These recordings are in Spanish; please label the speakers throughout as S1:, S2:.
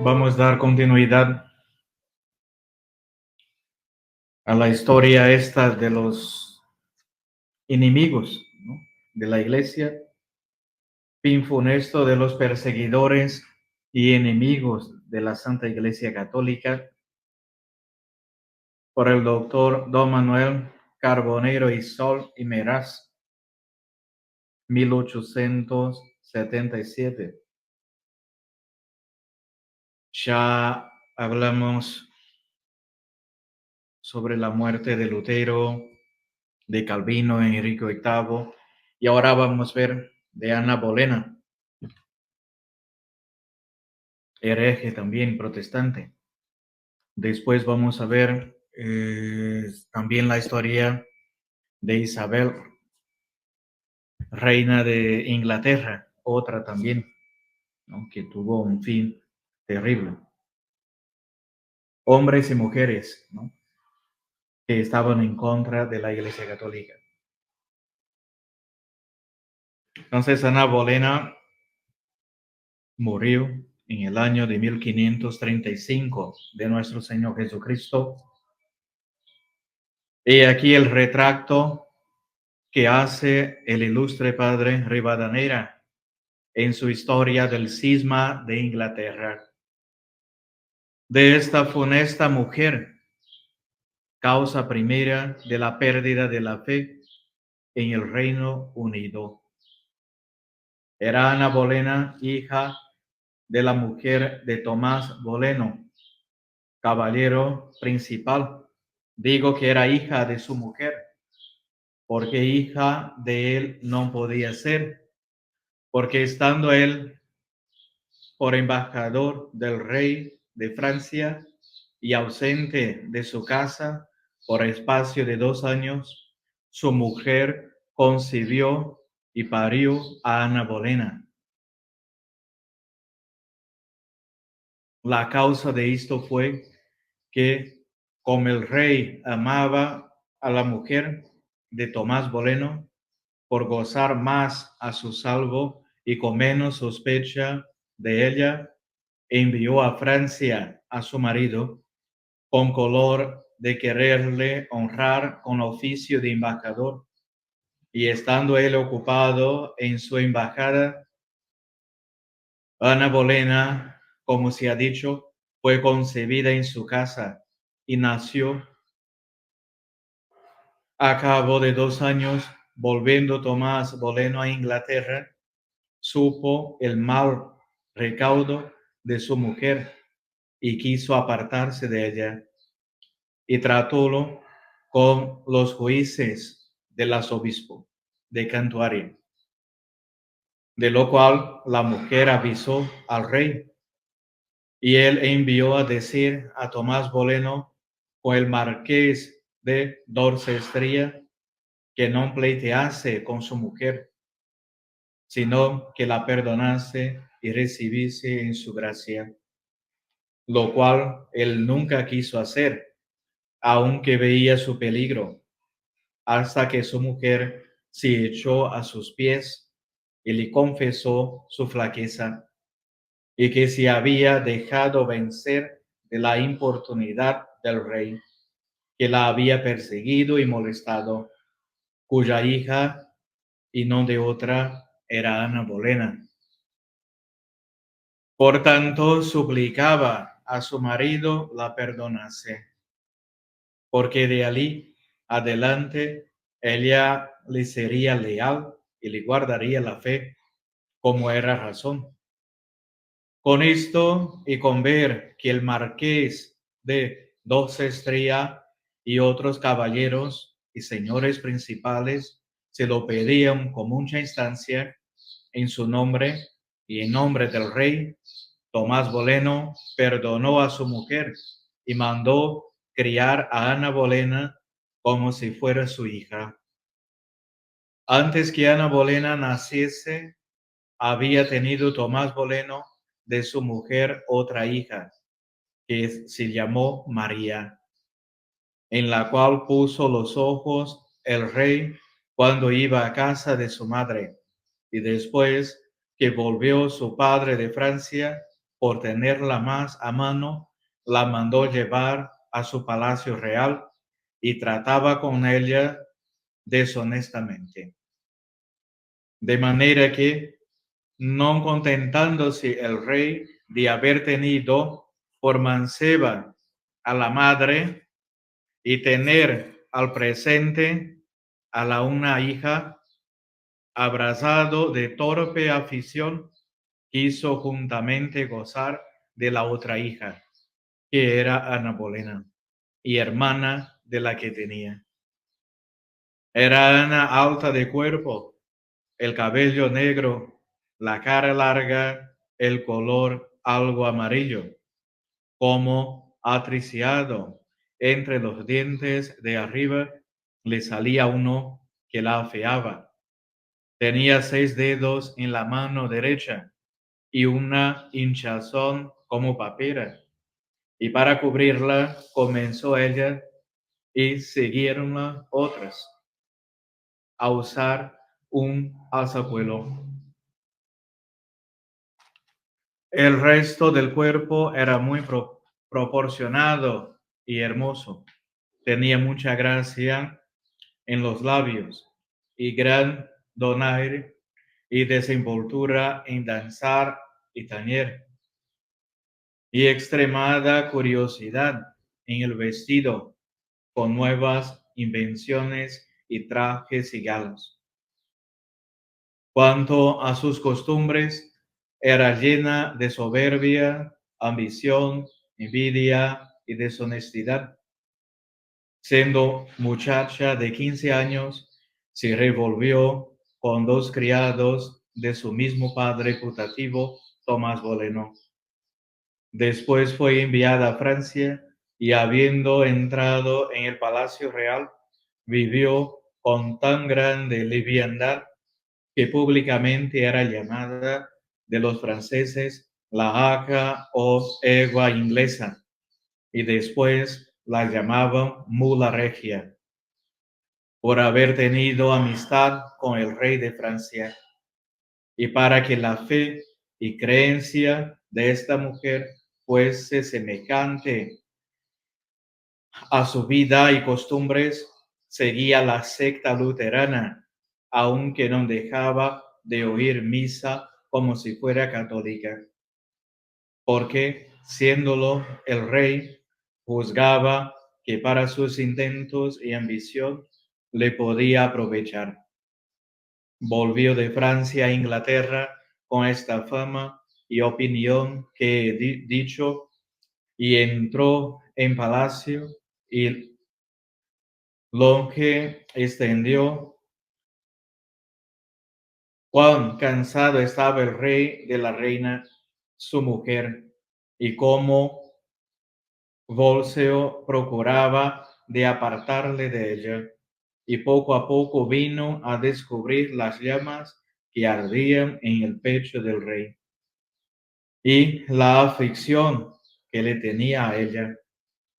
S1: Vamos a dar continuidad a la historia esta de los enemigos, ¿no?, de la iglesia, fin funesto de los perseguidores y enemigos de la Santa Iglesia Católica, por el doctor Don Manuel Carbonero y Sol y Meraz, 1877. Ya hablamos sobre la muerte de Lutero, de Calvino, Enrique VIII, y ahora vamos a ver de Ana Bolena, hereje también protestante. Después vamos a ver también la historia de Isabel, reina de Inglaterra, otra también, ¿no?, que tuvo un fin terrible. Hombres y mujeres, ¿no?, que estaban en contra de la Iglesia Católica. Entonces Ana Bolena murió en el año de 1535 de nuestro Señor Jesucristo. Y aquí el retrato que hace el ilustre padre Rivadeneira en su historia del cisma de Inglaterra, de esta funesta mujer, causa primera de la pérdida de la fe en el Reino Unido. Era Ana Bolena, hija de la mujer de Tomás Boleno, caballero principal. Digo que era hija de su mujer, porque hija de él no podía ser, porque estando él por embajador del rey de Francia y ausente de su casa por espacio de 2 años, su mujer concibió y parió a Ana Bolena. La causa de esto fue que, como el rey amaba a la mujer de Tomás Boleno, por gozar más a su salvo y con menos sospecha de ella, envió a Francia a su marido con color de quererle honrar con oficio de embajador, y estando él ocupado en su embajada, Ana Bolena, como se ha dicho, fue concebida en su casa y nació. A cabo de 2 años, volviendo Tomás Boleno a Inglaterra, supo el mal recaudo de su mujer y quiso apartarse de ella, y tratólo con los jueces del arzobispo de Cantuaria, de lo cual la mujer avisó al rey, y él envió a decir a Tomás Boleno con el marqués de Dorchester que no pleitease con su mujer, sino que la perdonase y recibiese en su gracia, lo cual él nunca quiso hacer, aunque veía su peligro, hasta que su mujer se echó a sus pies y le confesó su flaqueza, y que se había dejado vencer de la importunidad del rey, que la había perseguido y molestado, cuya hija, y no de otra, era Ana Bolena. Por tanto, suplicaba a su marido la perdonase, porque de allí adelante ella le sería leal y le guardaría la fe, como era razón. Con esto y con ver que el marqués de Dorchester y otros caballeros y señores principales se lo pedían con mucha instancia en su nombre y en nombre del rey, Tomás Boleno perdonó a su mujer y mandó criar a Ana Bolena como si fuera su hija. Antes que Ana Bolena naciese, había tenido Tomás Boleno de su mujer otra hija, que se llamó María, en la cual puso los ojos el rey cuando iba a casa de su madre, y después que volvió su padre de Francia, por tenerla más a mano, la mandó llevar a su palacio real y trataba con ella deshonestamente. De manera que, no contentándose el rey de haber tenido por manceba a la madre y tener al presente a la una hija, abrazado de torpe afición, quiso juntamente gozar de la otra hija, que era Ana Bolena, y hermana de la que tenía. Era Ana alta de cuerpo, el cabello negro, la cara larga, el color algo amarillo, como atriciado. Entre los dientes de arriba le salía uno que la afeaba. Tenía 6 dedos en la mano derecha y una hinchazón como papera. Y para cubrirla comenzó ella y siguieronla otras a usar un alzacuelo. El resto del cuerpo era muy proporcionado y hermoso. Tenía mucha gracia en los labios y gran donaire y desenvoltura en danzar y tañer, y extremada curiosidad en el vestido, con nuevas invenciones y trajes y galas. Cuanto a sus costumbres, era llena de soberbia, ambición, envidia y deshonestidad. Siendo muchacha de 15 años, se revolvió con 2 criados de su mismo padre putativo, Tomás Boleno. Después fue enviada a Francia y, habiendo entrado en el Palacio Real, vivió con tan grande liviandad que públicamente era llamada de los franceses la jaca o egua inglesa, y después la llamaban mula regia, por haber tenido amistad con el rey de Francia, y para que la fe y creencia de esta mujer fuese semejante a su vida y costumbres, seguía la secta luterana, aunque no dejaba de oír misa como si fuera católica, porque, siéndolo el rey, juzgaba que para sus intentos y ambición le podía aprovechar. Volvió de Francia a Inglaterra con esta fama y opinión que he dicho, y entró en palacio y longe extendió cuán cansado estaba el rey de la reina, su mujer, y cómo Volseo procuraba de apartarle de ella, y poco a poco vino a descubrir las llamas que ardían en el pecho del rey, y la aflicción que le tenía a ella,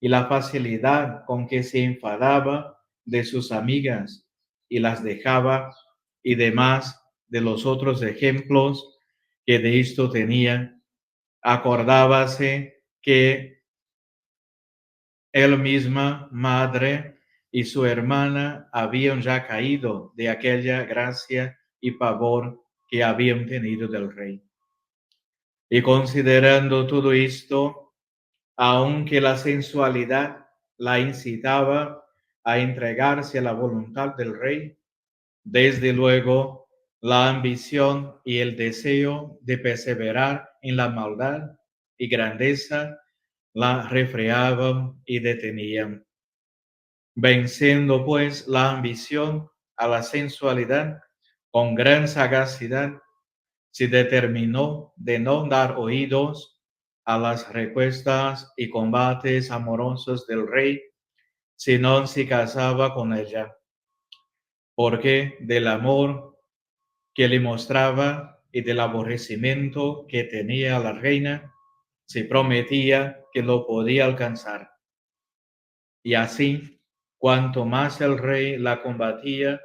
S1: y la facilidad con que se enfadaba de sus amigas y las dejaba, y demás de los otros ejemplos que de esto tenía. Acordábase que él misma, madre y su hermana habían ya caído de aquella gracia y pavor que habían tenido del rey. Y considerando todo esto, aunque la sensualidad la incitaba a entregarse a la voluntad del rey, desde luego la ambición y el deseo de perseverar en la maldad y grandeza la refreaban y detenían. Venciendo pues la ambición a la sensualidad, con gran sagacidad se determinó de no dar oídos a las recuestas y combates amorosos del rey, sino se casaba con ella, porque del amor que le mostraba y del aborrecimiento que tenía a la reina, se prometía que lo podía alcanzar. Y así, cuanto más el rey la combatía,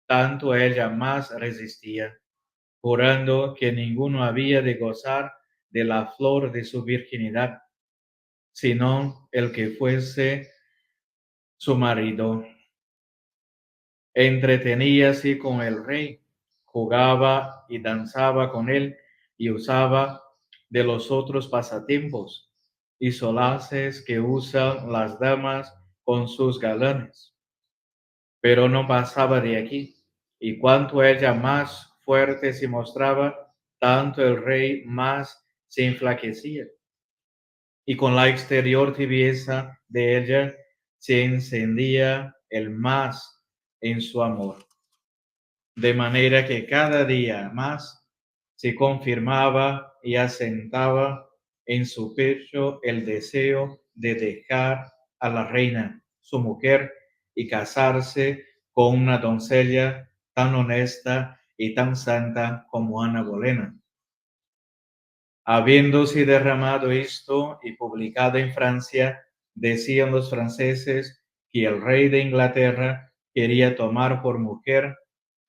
S1: tanto ella más resistía, jurando que ninguno había de gozar de la flor de su virginidad, sino el que fuese su marido. Entreteníase con el rey, jugaba y danzaba con él y usaba de los otros pasatiempos y solaces que usan las damas con sus galanes. Pero no pasaba de aquí, y cuanto ella más fuerte se mostraba, tanto el rey más se enflaquecía, y con la exterior tibieza de ella se encendía el más en su amor, de manera que cada día más se confirmaba y asentaba en su pecho el deseo de dejar a la reina, su mujer, y casarse con una doncella tan honesta y tan santa como Ana Bolena. Habiéndose derramado esto y publicado en Francia, decían los franceses que el rey de Inglaterra quería tomar por mujer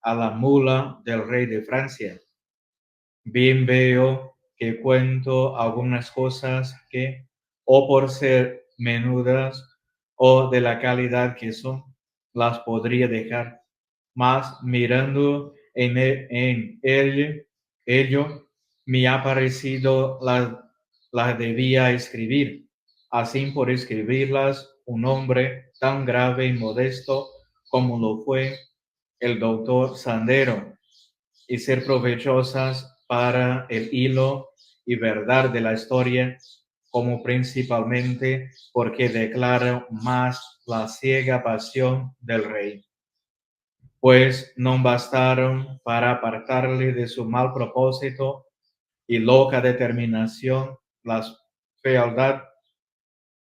S1: a la mula del rey de Francia. Bien veo que cuento algunas cosas que, o por ser menudas o de la calidad que son, las podría dejar, mas mirando en ello me ha parecido las debía escribir, así por escribirlas un hombre tan grave y modesto como lo fue el doctor Sandero, y ser provechosas para el hilo y verdad de la historia, como principalmente porque declara más la ciega pasión del rey, pues no bastaron para apartarle de su mal propósito y loca determinación las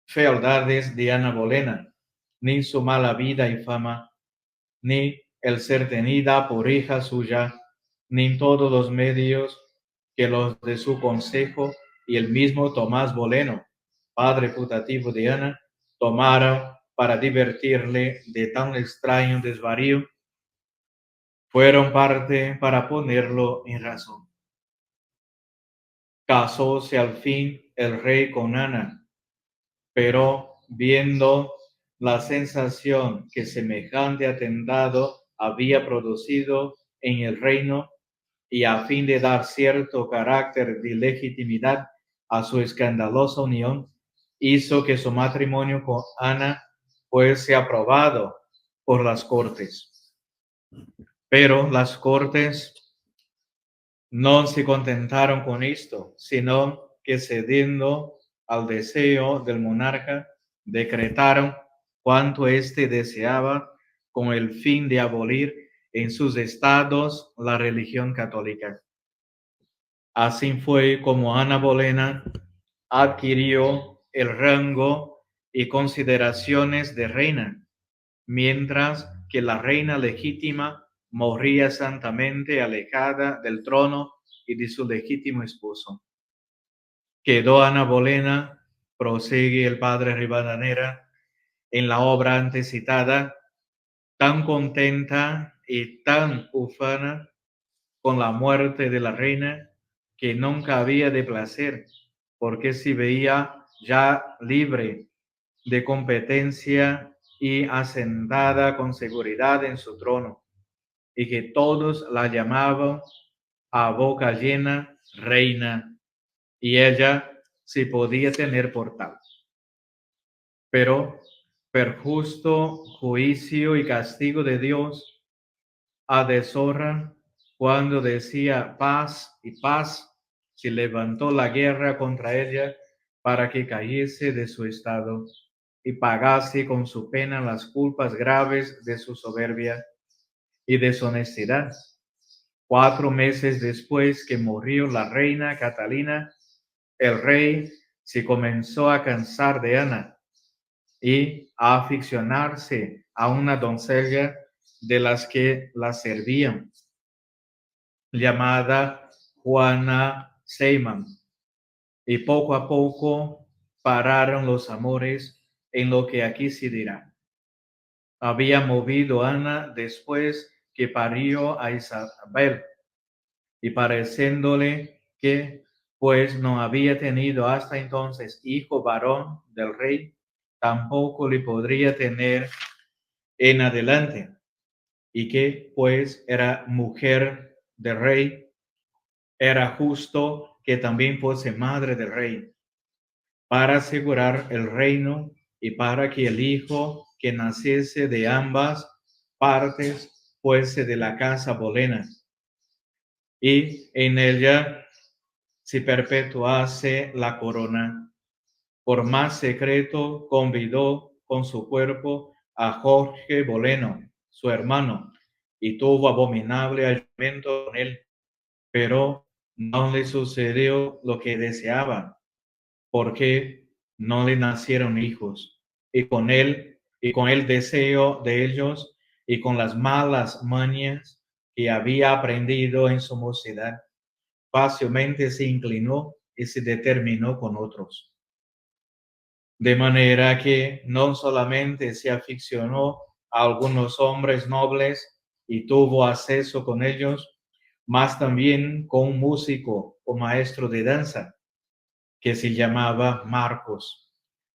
S1: fealdades de Ana Bolena, ni su mala vida y fama, ni el ser tenida por hija suya, ni todos los medios que los de su consejo y el mismo Tomás Boleno, padre putativo de Ana, tomaron para divertirle de tan extraño desvarío, fueron parte para ponerlo en razón. Casóse al fin el rey con Ana, pero viendo la sensación que semejante atentado había producido en el reino, y a fin de dar cierto carácter de legitimidad a su escandalosa unión, hizo que su matrimonio con Ana fuese aprobado por las cortes. Pero las cortes no se contentaron con esto, sino que cediendo al deseo del monarca, decretaron cuanto éste deseaba con el fin de abolir en sus estados la religión católica. Así fue como Ana Bolena adquirió el rango y consideraciones de reina, mientras que la reina legítima moría santamente alejada del trono y de su legítimo esposo. Quedó Ana Bolena, prosigue el padre Rivadeneira, en la obra antes citada, tan contenta y tan ufana con la muerte de la reina, que nunca había de placer, porque se veía ya libre de competencia y asentada con seguridad en su trono, y que todos la llamaban a boca llena reina, y ella se podía tener por tal. Pero, per justo juicio y castigo de Dios, a deshonra, cuando decía paz y paz, se levantó la guerra contra ella para que cayese de su estado y pagase con su pena las culpas graves de su soberbia y deshonestidad. 4 meses después que murió la reina Catalina, el rey se comenzó a cansar de Ana y a aficionarse a una doncella de las que la servían, llamada Juana Seyman, y poco a poco pararon los amores en lo que aquí se dirá. Había movido Ana después que parió a Isabel, y pareciéndole que pues no había tenido hasta entonces hijo varón del rey, tampoco le podría tener en adelante, y que pues era mujer del rey, era justo que también fuese madre del rey, para asegurar el reino y para que el hijo que naciese de ambas partes fuese de la casa bolena, y en ella se perpetuase la corona. Por más secreto convidó con su cuerpo a Jorge Boleno, su hermano, y tuvo abominable alimento con él, pero no le sucedió lo que deseaba, porque no le nacieron hijos, y con el deseo de ellos, y con las malas mañas que había aprendido en su mocedad, fácilmente se inclinó y se determinó con otros. De manera que no solamente se aficionó a algunos hombres nobles y tuvo acceso con ellos, mas también con un músico o maestro de danza que se llamaba Marcos,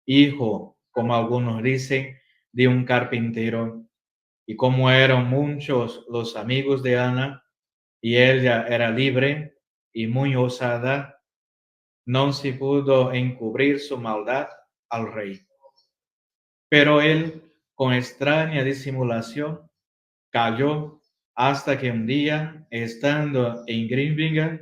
S1: hijo, como algunos dicen, de un carpintero. Y como eran muchos los amigos de Ana, y ella era libre y muy osada, no se pudo encubrir su maldad al rey. Pero él, con extraña disimulación, calló hasta que un día, estando en Grimvinga,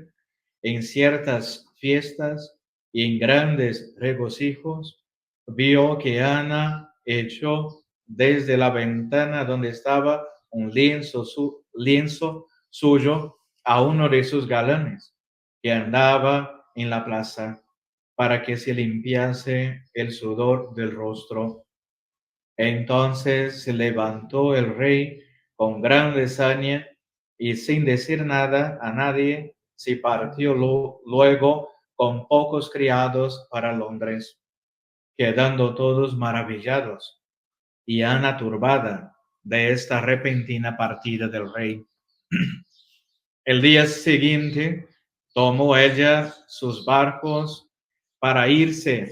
S1: en ciertas fiestas y en grandes regocijos, vio que Ana echó desde la ventana donde estaba un lienzo suyo a uno de sus galanes que andaba en la plaza para que se limpiase el sudor del rostro. Entonces se levantó el rey con gran desaña y sin decir nada a nadie, se partió luego con pocos criados para Londres, quedando todos maravillados y Ana turbada de esta repentina partida del rey. El día siguiente tomó ella sus barcos para irse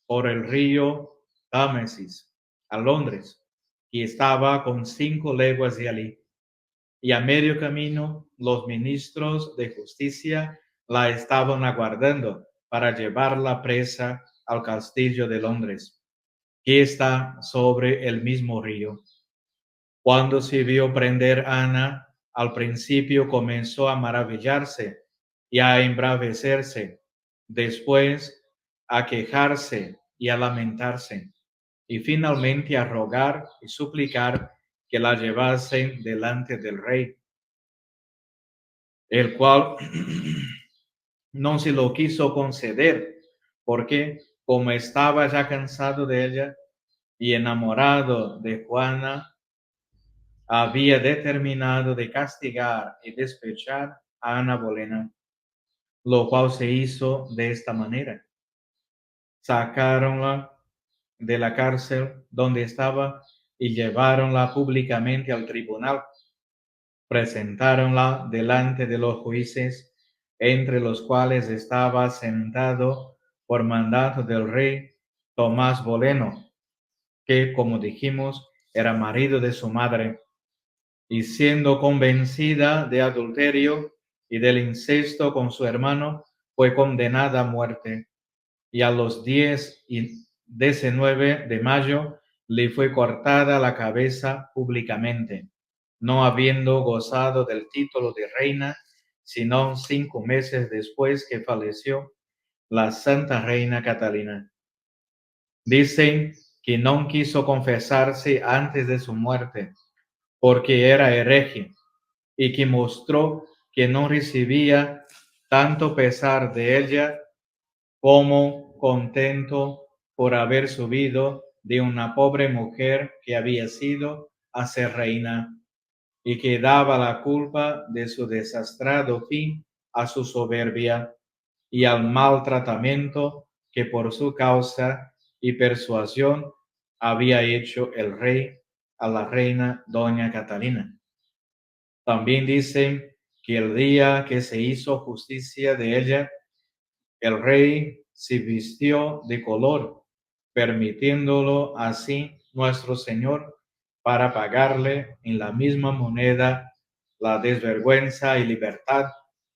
S1: por el río Támesis a Londres, y estaba con 5 leguas de allí. Y a medio camino los ministros de justicia la estaban aguardando para llevarla presa al castillo de Londres, que está sobre el mismo río. Cuando se vio prender Ana, al principio comenzó a maravillarse y a embravecerse, después a quejarse y a lamentarse, y finalmente a rogar y suplicar que la llevasen delante del rey, el cual no se lo quiso conceder, porque como estaba ya cansado de ella y enamorado de Juana, había determinado de castigar y despechar a Ana Bolena, lo cual se hizo de esta manera. Sacáronla de la cárcel donde estaba y lleváronla públicamente al tribunal. Presentáronla delante de los jueces, entre los cuales estaba sentado por mandato del rey Tomás Boleno, que, como dijimos, era marido de su madre, y siendo convencida de adulterio y del incesto con su hermano, fue condenada a muerte. Y a los 10 y 19 de mayo le fue cortada la cabeza públicamente, no habiendo gozado del título de reina, sino 5 meses después que falleció la Santa Reina Catalina. Dicen que no quiso confesarse antes de su muerte, porque era hereje, y que mostró que no recibía tanto pesar de ella como contento por haber subido de una pobre mujer que había sido a ser reina, y que daba la culpa de su desastrado fin a su soberbia y al mal tratamiento que por su causa y persuasión había hecho el rey a la reina doña Catalina. También dicen que el día que se hizo justicia de ella, El rey se vistió de color, permitiéndolo así nuestro Señor para pagarle en la misma moneda la desvergüenza y libertad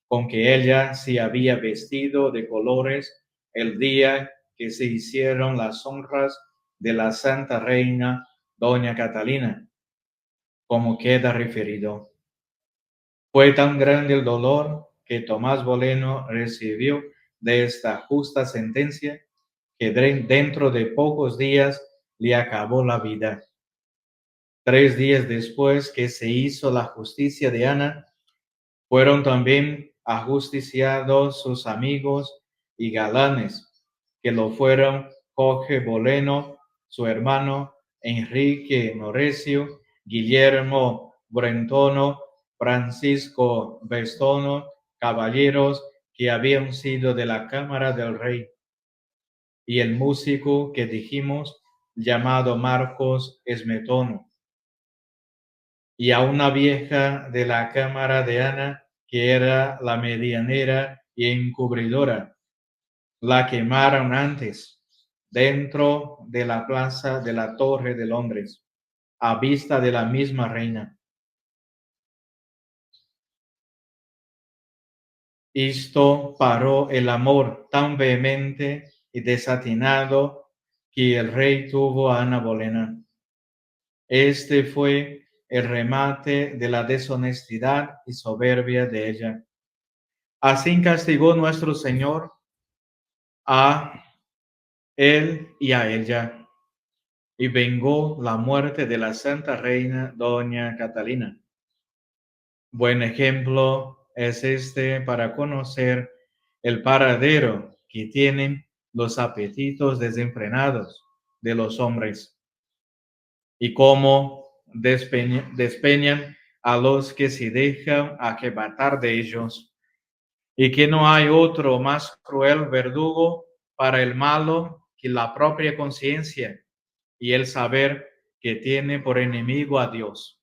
S1: con que ella se había vestido de colores el día que se hicieron las honras de la Santa Reina Doña Catalina, como queda referido. Fue tan grande el dolor que Tomás Boleno recibió de esta justa sentencia que dentro de pocos días le acabó la vida. 3 días después que se hizo la justicia de Ana, fueron también ajusticiados sus amigos y galanes, que lo fueron Jorge Boleno, su hermano, Enrique Norecio, Guillermo Brentono, Francisco Bestono, caballeros que habían sido de la cámara del rey, y el músico que dijimos, llamado Marcos Esmetono, y a una vieja de la cámara de Ana, que era la medianera y encubridora. La quemaron antes, dentro de la plaza de la Torre de Londres, a vista de la misma reina. Esto paró el amor tan vehemente y desatinado que el rey tuvo a Ana Bolena. Este fue el remate de la deshonestidad y soberbia de ella. Así castigó nuestro Señor a él y a ella, y vengó la muerte de la Santa Reina Doña Catalina. Buen ejemplo es este para conocer el paradero que tienen los apetitos desenfrenados de los hombres y cómo despeñan a los que se dejan arrebatar de ellos, y que no hay otro más cruel verdugo para el malo que la propia conciencia y el saber que tiene por enemigo a Dios.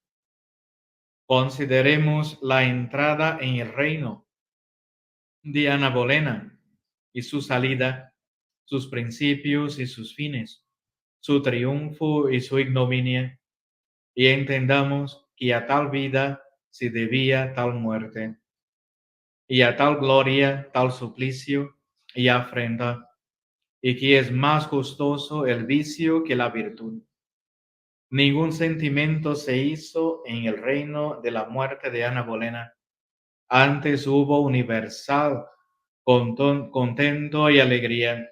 S1: Consideremos la entrada en el reino de Ana Bolena y su salida, sus principios y sus fines, su triunfo y su ignominia, y entendamos que a tal vida se debía tal muerte, y a tal gloria tal suplicio y afrenta, y que es más costoso el vicio que la virtud. Ningún sentimiento se hizo en el reino de la muerte de Ana Bolena. Antes hubo universal contento y alegría,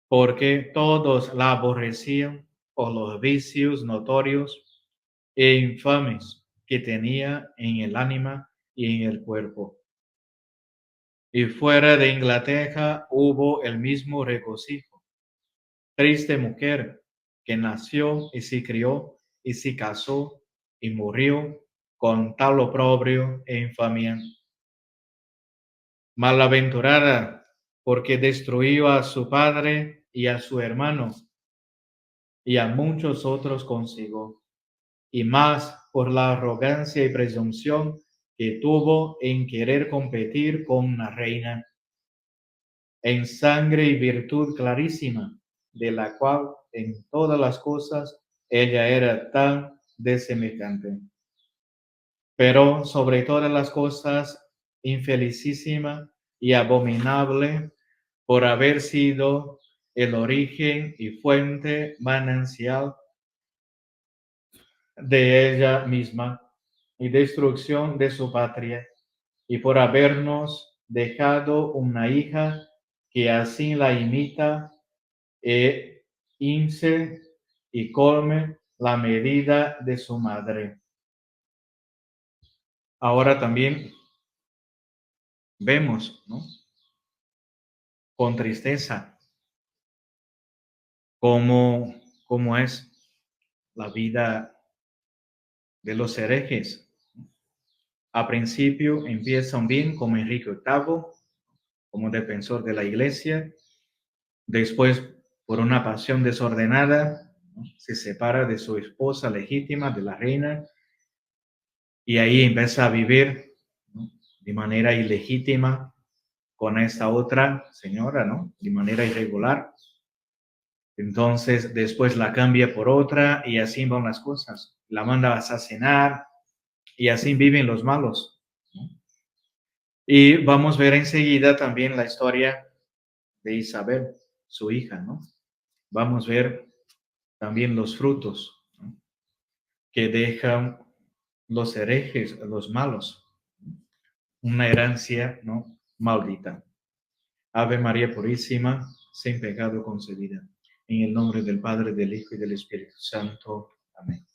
S1: porque todos la aborrecían por los vicios notorios e infames que tenía en el ánima y en el cuerpo. Y fuera de Inglaterra hubo el mismo regocijo. Triste mujer que nació y se crió y se casó y murió con tal oprobio e infamia. Malaventurada, porque destruyó a su padre y a su hermano y a muchos otros consigo, y más por la arrogancia y presunción que tuvo en querer competir con una reina, en sangre y virtud clarísima, de la cual en todas las cosas ella era tan desemejante. Pero sobre todas las cosas, infelicísima y abominable por haber sido el origen y fuente manancial de ella misma y destrucción de su patria, y por habernos dejado una hija que así la imita e ince y colme la medida de su madre. Ahora también vemos, ¿no?, con tristeza cómo es la vida de los herejes. A principio empiezan bien como Enrique VIII, como defensor de la iglesia. Después, por una pasión desordenada, ¿no?, se separa de su esposa legítima, de la reina, y ahí empieza a vivir, ¿no?, de manera ilegítima con esta otra señora, ¿no? De manera irregular. Entonces después la cambia por otra y así van las cosas. La manda a asesinar y así viven los malos, ¿no? Y vamos a ver enseguida también la historia de Isabel, su hija, ¿no? Vamos a ver también los frutos, ¿no?, que dejan los herejes, los malos, una herencia, ¿no?, maldita. Ave María Purísima, sin pecado concebida. En el nombre del Padre, del Hijo y del Espíritu Santo. Amén.